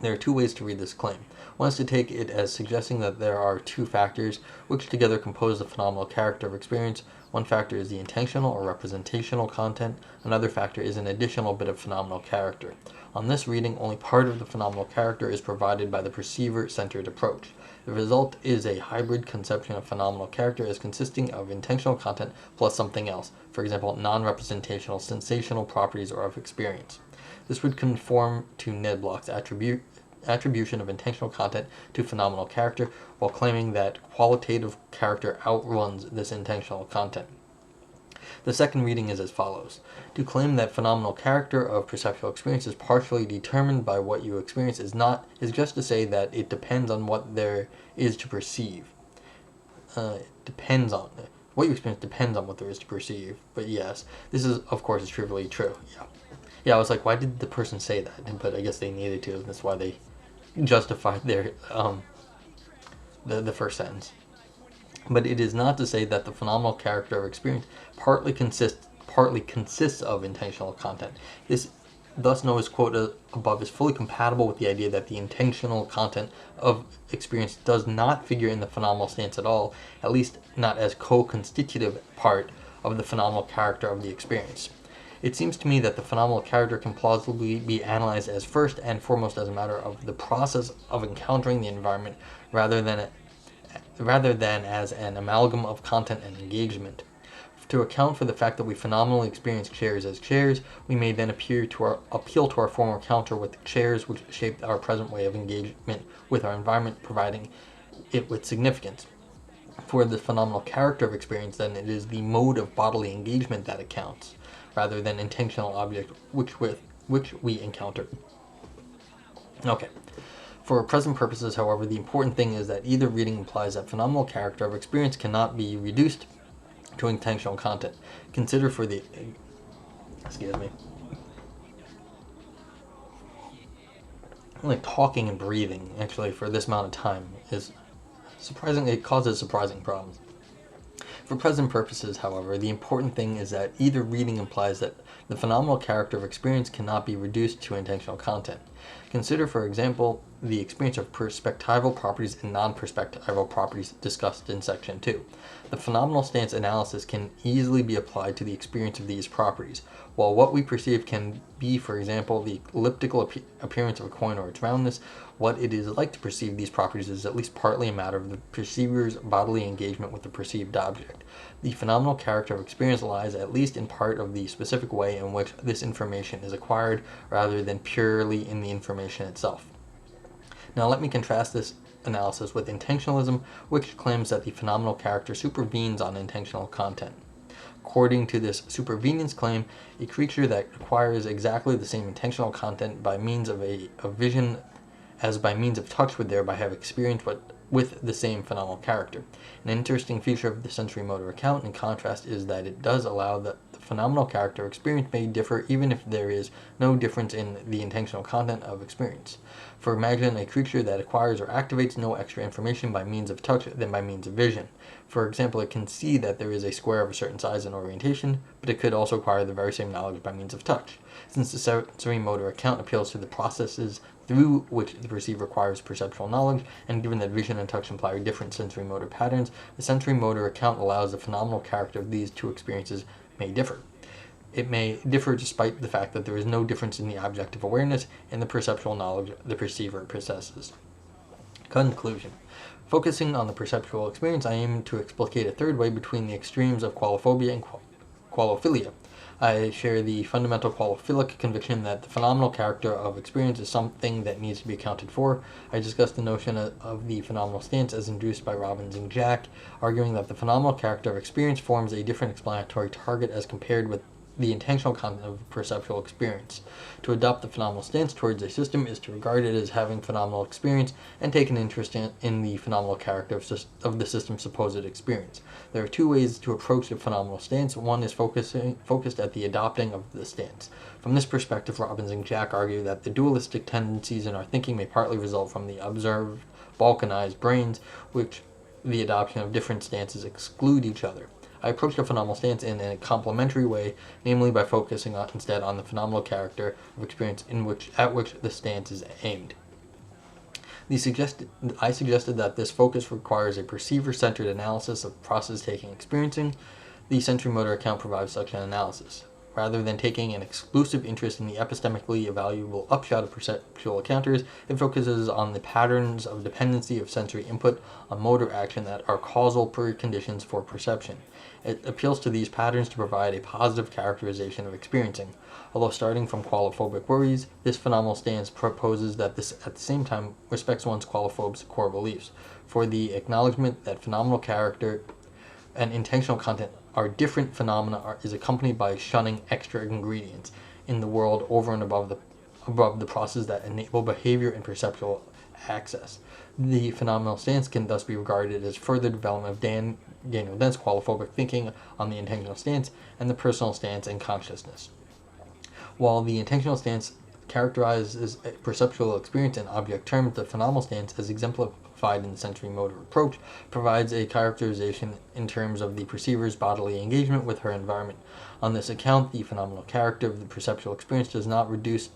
There are two ways to read this claim. One is to take it as suggesting that there are two factors which together compose the phenomenal character of experience. One factor is the intentional or representational content. Another factor is an additional bit of phenomenal character. On this reading, only part of the phenomenal character is provided by the perceiver-centered approach. The result is a hybrid conception of phenomenal character as consisting of intentional content plus something else, for example, non-representational sensational properties or of experience. This would conform to Ned Block's attribution of intentional content to phenomenal character, while claiming that qualitative character outruns this intentional content. The second reading is as follows. To claim that phenomenal character of perceptual experience is partially determined by what you experience is just to say that it depends on what there is to perceive. What you experience depends on what there is to perceive. But yes, this is, of course, is trivially true. Yeah, I was like, why did the person say that? But I guess they needed to, and that's why they justified their the first sentence. But it is not to say that the phenomenal character of experience partly consists of intentional content. Thus Noah's quote above is fully compatible with the idea that the intentional content of experience does not figure in the phenomenal stance at all, at least not as co-constitutive part of the phenomenal character of the experience. It seems to me that the phenomenal character can plausibly be analyzed as first and foremost as a matter of the process of encountering the environment rather than as an amalgam of content and engagement. To account for the fact that we phenomenally experience chairs as chairs, we may then appeal to our former counter with chairs which shaped our present way of engagement with our environment, providing it with significance. For the phenomenal character of experience, then, it is the mode of bodily engagement that accounts, rather than intentional object which we encounter. Okay. For present purposes, however, the important thing is that either reading implies that phenomenal character of experience cannot be reduced to intentional content. Consider for the... Excuse me. Like talking and breathing, actually, for this amount of time is surprising. It causes surprising problems. For present purposes, however, the important thing is that either reading implies that the phenomenal character of experience cannot be reduced to intentional content. Consider, for example, the experience of perspectival properties and non-perspectival properties discussed in Section 2. The phenomenal stance analysis can easily be applied to the experience of these properties. While what we perceive can be, for example, the elliptical appearance of a coin or its roundness, what it is like to perceive these properties is at least partly a matter of the perceiver's bodily engagement with the perceived object. The phenomenal character of experience lies at least in part of the specific way in which this information is acquired, rather than purely in the information itself. Now let me contrast this analysis with intentionalism, which claims that the phenomenal character supervenes on intentional content. According to this supervenience claim, a creature that acquires exactly the same intentional content by means of a vision as by means of touch would thereby have experience with the same phenomenal character. An interesting feature of the sensory motor account, in contrast, is that it does allow that the phenomenal character experience may differ even if there is no difference in the intentional content of experience. For imagine a creature that acquires or activates no extra information by means of touch than by means of vision. For example, it can see that there is a square of a certain size and orientation, but it could also acquire the very same knowledge by means of touch. Since the sensory motor account appeals to the processes through which the perceiver acquires perceptual knowledge, and given that vision and touch imply different sensory motor patterns, the sensory motor account allows the phenomenal character of these two experiences may differ. It may differ despite the fact that there is no difference in the objective awareness and the perceptual knowledge the perceiver possesses. Conclusion. Focusing on the perceptual experience, I aim to explicate a third way between the extremes of qualophobia and qualophilia. I share the fundamental qualophilic conviction that the phenomenal character of experience is something that needs to be accounted for. I discussed the notion of the phenomenal stance as induced by Robbins and Jack, arguing that the phenomenal character of experience forms a different explanatory target as compared with the intentional content of perceptual experience. To adopt the phenomenal stance towards a system is to regard it as having phenomenal experience and take an interest in the phenomenal character of the system's supposed experience. There are two ways to approach the phenomenal stance. One is focused at the adopting of the stance. From this perspective, Robbins and Jack argue that the dualistic tendencies in our thinking may partly result from the observed, balkanized brains, which the adoption of different stances exclude each other. I approach the phenomenal stance in a complementary way, namely by focusing instead on the phenomenal character of experience at which the stance is aimed. I suggested that this focus requires a perceiver-centered analysis of process-taking experiencing. The sensory motor account provides such an analysis. Rather than taking an exclusive interest in the epistemically evaluable upshot of perceptual encounters, it focuses on the patterns of dependency of sensory input on motor action that are causal preconditions for perception. It appeals to these patterns to provide a positive characterization of experiencing. Although starting from qualophobic worries, this phenomenal stance proposes that this at the same time respects one's qualophobes' core beliefs. For the acknowledgement that phenomenal character and intentional content are different phenomena is accompanied by shunning extra ingredients in the world over and above the processes that enable behavior and perceptual access. The phenomenal stance can thus be regarded as further development of Daniel Dent's qualophobic thinking on the intentional stance and the personal stance and consciousness. While the intentional stance characterizes perceptual experience in object terms, the phenomenal stance, as exemplified in the sensory motor approach, provides a characterization in terms of the perceiver's bodily engagement with her environment. On this account, the phenomenal character of the perceptual experience does not reduce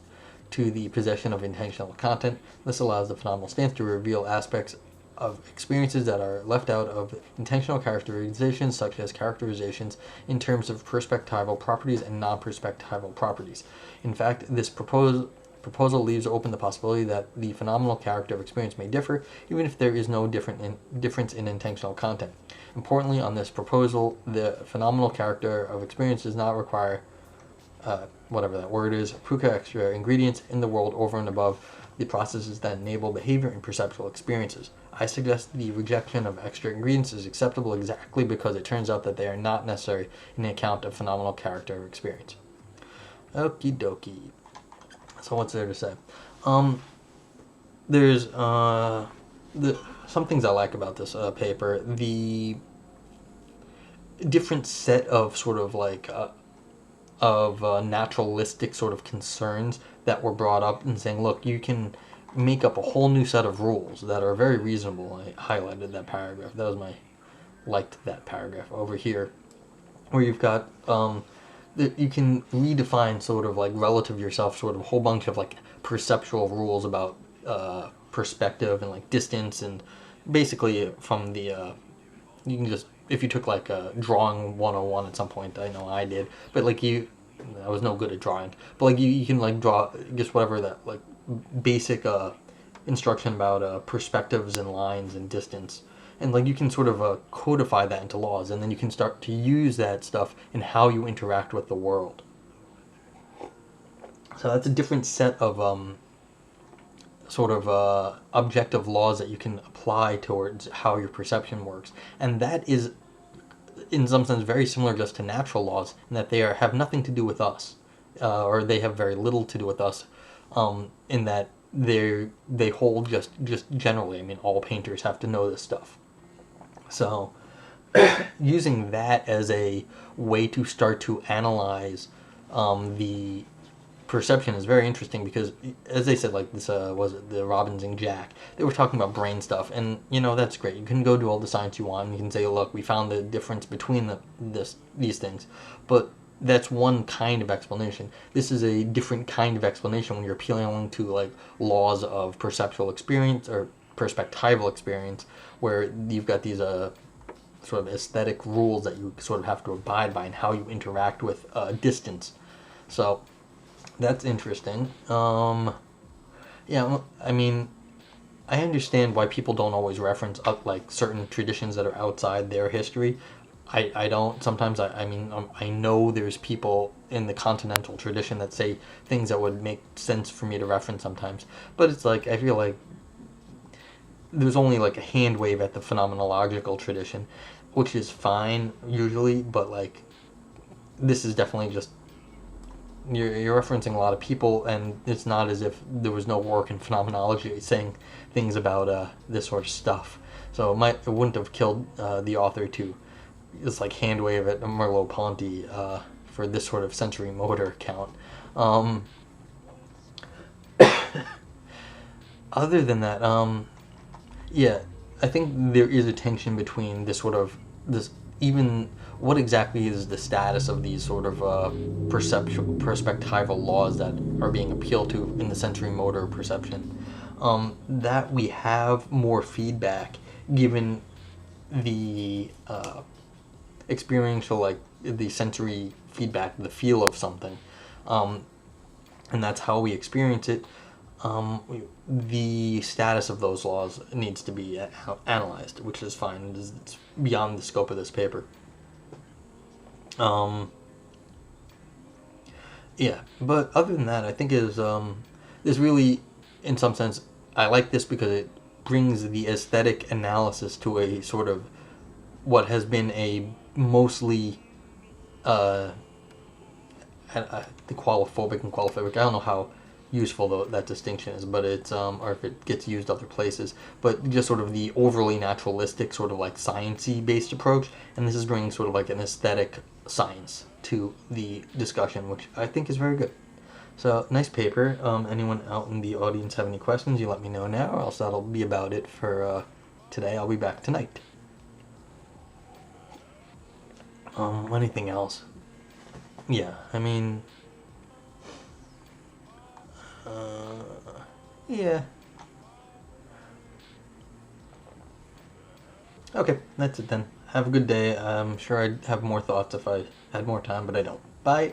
to the possession of intentional content. This allows the phenomenal stance to reveal aspects of experiences that are left out of intentional characterizations, such as characterizations in terms of perspectival properties and non-perspectival properties. In fact, this proposed proposal leaves open the possibility that the phenomenal character of experience may differ, even if there is no difference in intentional content. Importantly, on this proposal, the phenomenal character of experience does not require, whatever that word is, puka extra ingredients in the world over and above the processes that enable behavior and perceptual experiences. I suggest the rejection of extra ingredients is acceptable exactly because it turns out that they are not necessary in the account of phenomenal character of experience. Okie dokie. So what's there to say? There's some things I like about this paper. The different set of sort of like naturalistic sort of concerns that were brought up and saying, look, you can make up a whole new set of rules that are very reasonable. I highlighted that paragraph. That was liked that paragraph over here, where you've got you can redefine sort of like relative yourself, sort of a whole bunch of like perceptual rules about perspective and like distance, and basically from the you can just, if you took like a drawing 101 at some point, I know I did, but like I was no good at drawing, but like you can like draw just whatever that like basic instruction about perspectives and lines and distance, and like you can sort of codify that into laws, and then you can start to use that stuff in how you interact with the world. So that's a different set of sort of objective laws that you can apply towards how your perception works, and that is in some sense very similar just to natural laws, in that they have nothing to do with us, or they have very little to do with us, in that they hold just generally. I mean, all painters have to know this stuff. So using that as a way to start to analyze the perception is very interesting, because as they said, like this was it the Robbins and Jack, they were talking about brain stuff, and that's great. You can go do all the science you want, and you can say, look, we found the difference between these things, but that's one kind of explanation. This is a different kind of explanation when you're appealing to like laws of perceptual experience or perspectival experience, where you've got these sort of aesthetic rules that you sort of have to abide by in how you interact with distance. So that's interesting. Yeah, I mean, I understand why people don't always reference like certain traditions that are outside their history. I don't. Sometimes I know there's people in the continental tradition that say things that would make sense for me to reference sometimes. But it's like, I feel like there's only like a hand wave at the phenomenological tradition, which is fine usually, but like this is definitely just, you're referencing a lot of people, and it's not as if there was no work in phenomenology saying things about this sort of stuff. So it wouldn't have killed the author to just like hand wave at Merleau-Ponty for this sort of sensory motor count. Other than that, yeah, I think there is a tension between this even what exactly is the status of these sort of perspectival laws that are being appealed to in the sensory motor perception. That we have more feedback given the experiential, like the sensory feedback, the feel of something, and that's how we experience it. The status of those laws needs to be analyzed, which is fine. It's beyond the scope of this paper. Yeah, but other than that, I think is really, in some sense, I like this because it brings the aesthetic analysis to a sort of what has been a mostly the qualiphobic and qualific. I don't know how useful that distinction is, but it's or if it gets used other places, but just sort of the overly naturalistic sort of like sciencey based approach, and this is bringing sort of like an aesthetic science to the discussion, which I think is very good. So nice paper. Anyone out in the audience have any questions, you let me know now, or else that'll be about it for today. I'll be back tonight. Anything else? Yeah, I mean, yeah. Okay, that's it then. Have a good day. I'm sure I'd have more thoughts if I had more time, but I don't. Bye.